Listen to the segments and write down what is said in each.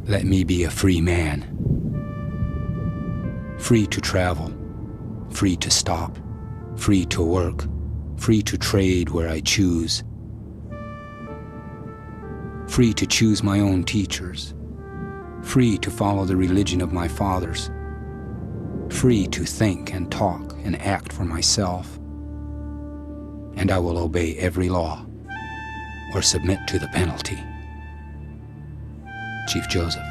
Let me be a free man. Free to travel, free to stop, free to work, free to trade where I choose, free to choose my own teachers, free to follow the religion of my fathers, free to think and talk and act for myself, and I will obey every law or submit to the penalty. Chief Joseph.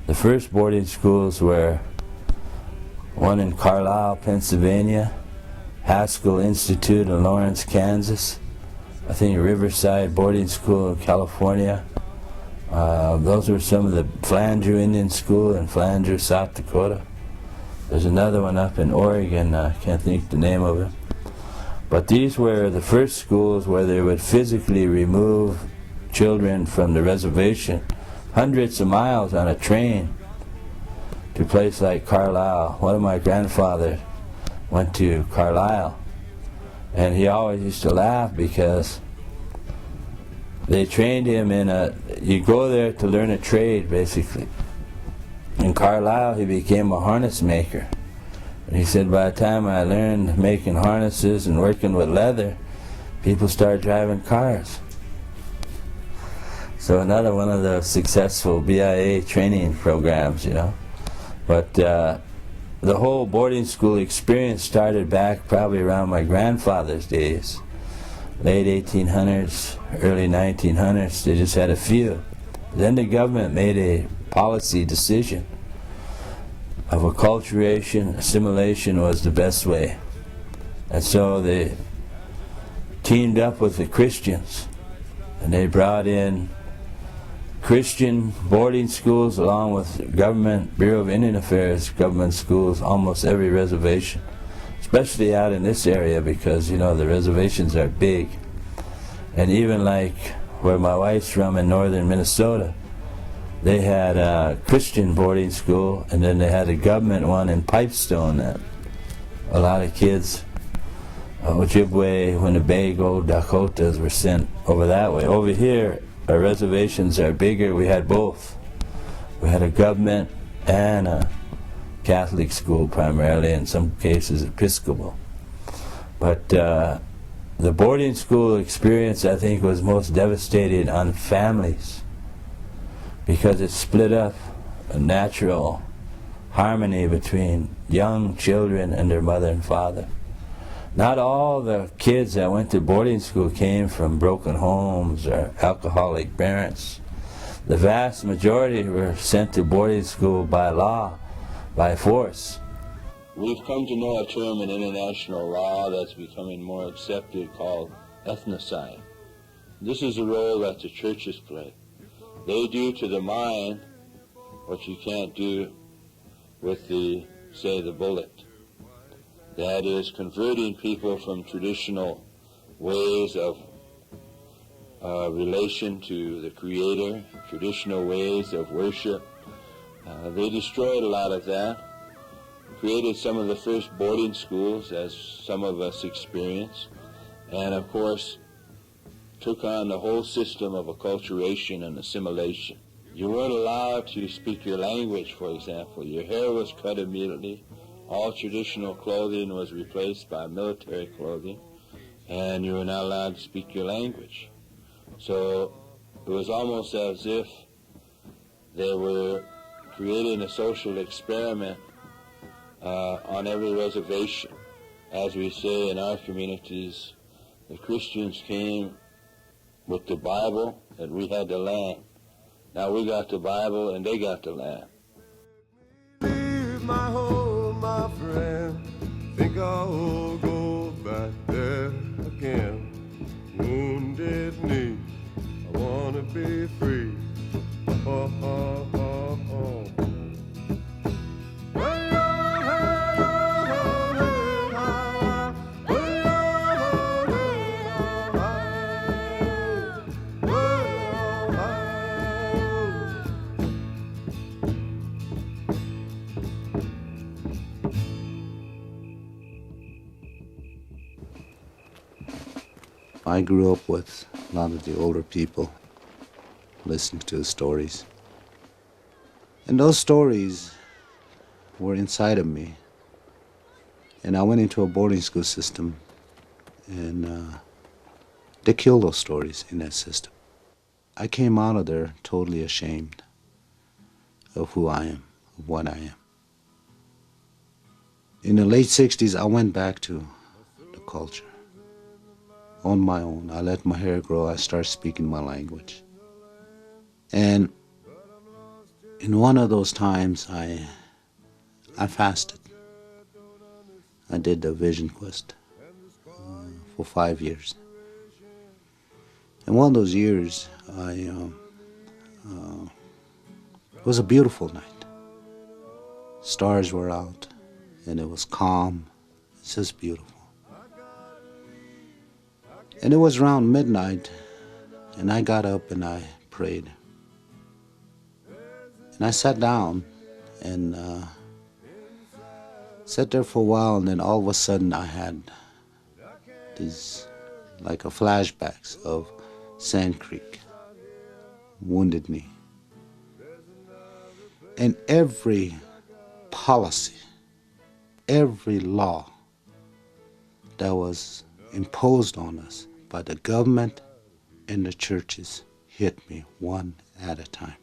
The first boarding schools were one in Carlisle, Pennsylvania, Haskell Institute in Lawrence, Kansas, I think Riverside Boarding School in California. Those were some of the Flanger Indian School in Flanger, South Dakota. There's another one up in Oregon, I can't think the name of it. But these were the first schools where they would physically remove children from the reservation hundreds of miles on a train to a place like Carlisle. One of my grandfathers went to Carlisle, and he always used to laugh because they trained him in you go there to learn a trade, basically. In Carlisle, he became a harness maker. And he said, by the time I learned making harnesses and working with leather, people started driving cars. So another one of the successful BIA training programs, you know. But the whole boarding school experience started back probably around my grandfather's days. Late 1800s, early 1900s, they just had a few. Then the government made a policy decision of acculturation. Assimilation was the best way. And so they teamed up with the Christians, and they brought in Christian boarding schools along with government, Bureau of Indian Affairs government schools, almost every reservation, especially out in this area because, you know, the reservations are big. And even like where my wife's from in northern Minnesota, they had a Christian boarding school, and then they had a government one in Pipestone that a lot of kids, Ojibwe, Winnebago, Dakotas were sent over that way. Over here, our reservations are bigger. We had both. We had a government and a Catholic school primarily, in some cases Episcopal. But the boarding school experience, I think, was most devastating on families because it split up a natural harmony between young children and their mother and father. Not all the kids that went to boarding school came from broken homes or alcoholic parents. The vast majority were sent to boarding school by law, by force. We've come to know a term in international law that's becoming more accepted called ethnocide. This is a role that the churches play. They do to the mind what you can't do with the bullet. That is, converting people from traditional ways of relation to the Creator, traditional ways of worship. They destroyed a lot of that, created some of the first boarding schools, as some of us experienced, and of course took on the whole system of acculturation and assimilation. You weren't allowed to speak your language, for example. Your hair was cut immediately. All traditional clothing was replaced by military clothing, and you were not allowed to speak your language. So it was almost as if they were creating a social experiment on every reservation. As we say in our communities, the Christians came with the Bible and we had the land. Now we got the Bible and they got the land. Leave my home, my friend. Think I'll go back there again. Wounded knee, I wanna be free. Oh, oh, oh, oh. I grew up with a lot of the older people, listening to the stories. And those stories were inside of me. And I went into a boarding school system, and they killed those stories in that system. I came out of there totally ashamed of who I am, of what I am. In the late 60s, I went back to the culture on my own. I let my hair grow. I started speaking my language. And in one of those times, I fasted. I did the vision quest for 5 years. And one of those years, it was a beautiful night. Stars were out, and it was calm. It's just beautiful. And it was around midnight, and I got up and I prayed. And I sat down and sat there for a while, and then all of a sudden I had these like a flashbacks of Sand Creek, Wounded Knee. And every policy, every law that was imposed on us by the government and the churches hit me one at a time.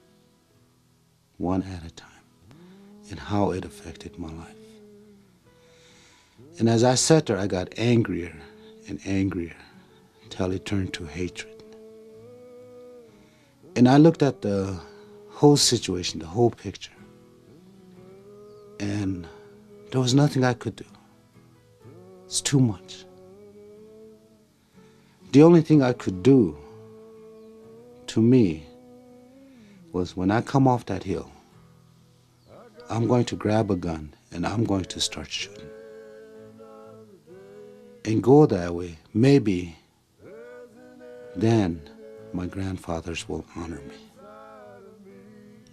One at a time. And how it affected my life. And as I sat there, I got angrier and angrier until it turned to hatred. And I looked at the whole situation, the whole picture, and there was nothing I could do. It's too much. The only thing I could do, to me, was when I come off that hill, I'm going to grab a gun and I'm going to start shooting. And go that way. Maybe then my grandfathers will honor me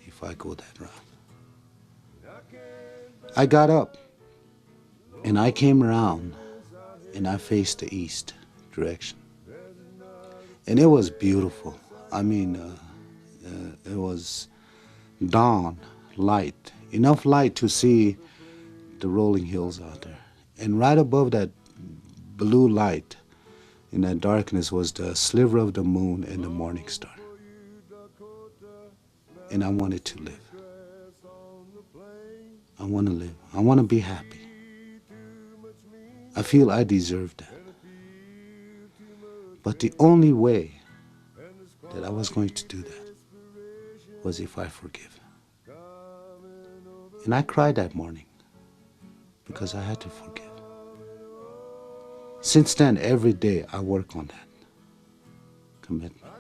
if I go that route. I got up and I came around and I faced the east direction. And it was beautiful. I mean, it was dawn, light, enough light to see the rolling hills out there. And right above that blue light, in that darkness, was the sliver of the moon and the morning star. And I wanted to live. I want to live. I want to be happy. I feel I deserve that. But the only way that I was going to do that was if I forgive. And I cried that morning because I had to forgive. Since then, every day I work on that commitment.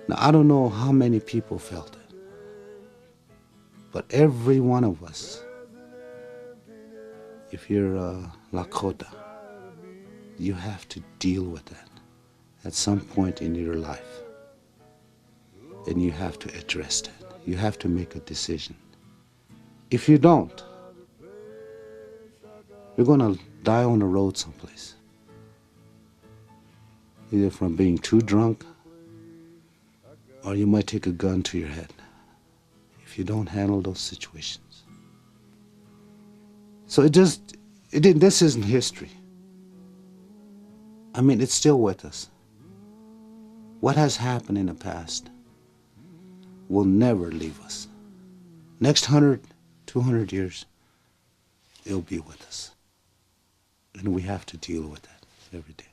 Now, I don't know how many people felt it, but every one of us, if you're a Lakota, you have to deal with that at some point in your life. And you have to address that. You have to make a decision. If you don't, you're going to die on the road someplace. Either from being too drunk, or you might take a gun to your head if you don't handle those situations. So this isn't history. I mean, it's still with us. What has happened in the past will never leave us. Next 100, 200 years, it'll be with us. And we have to deal with that every day.